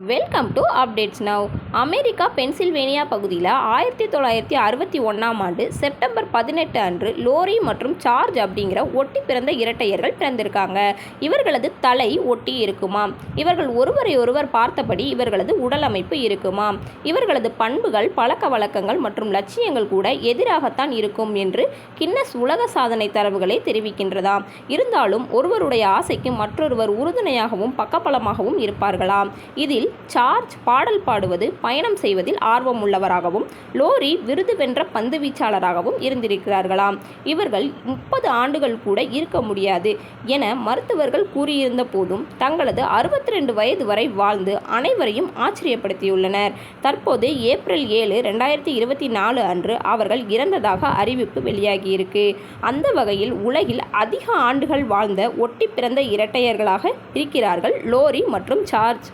Welcome to updates now. America Pennsylvania பகுதியில் 1961ஆம் ஆண்டு September 18 அன்று லோரி மற்றும் சார்ஜ் அப்படிங்கிற ஒட்டி பிறந்த இரட்டையர்கள் பிறந்திருக்காங்க. இவர்களது தலை ஒட்டி இருக்குமாம். இவர்கள் ஒருவரை ஒருவர் பார்த்தபடி இவர்களது உடல் அமைப்பு இருக்குமாம். இவர்களது பண்புகள், பழக்க வழக்கங்கள் மற்றும் லட்சியங்கள் கூட எதிராகத்தான் இருக்கும் என்று கின்னஸ் உலக சாதனை தரவுகளை தெரிவிக்கின்றதாம். இருந்தாலும் ஒருவருடைய ஆசைக்கு மற்றொருவர் உறுதுணையாகவும் பக்கபலமாகவும் இருப்பார்களாம். இதில் சார்ஜ் பாடல் பாடுவது, பயணம் செய்வதில் ஆர்வம் உள்ளவராகவும், லோரி விருது வென்ற பந்து வீச்சாளராகவும் இருந்திருக்கிறார்களாம். இவர்கள் 30 ஆண்டுகள் கூட இருக்க முடியாது என மருத்துவர்கள் கூறியிருந்த போதும் தங்களது 62 வயது வரை வாழ்ந்து அனைவரையும் ஆச்சரியப்படுத்தியுள்ளனர். தற்போது ஏப்ரல் 7, 2024 அன்று அவர்கள் இறந்ததாக அறிவிப்பு வெளியாகியிருக்கு. அந்த வகையில் உலகில் அதிக ஆண்டுகள் வாழ்ந்த ஒட்டி பிறந்த இரட்டையர்களாக இருக்கிறார்கள் லோரி மற்றும் சார்ஜ்.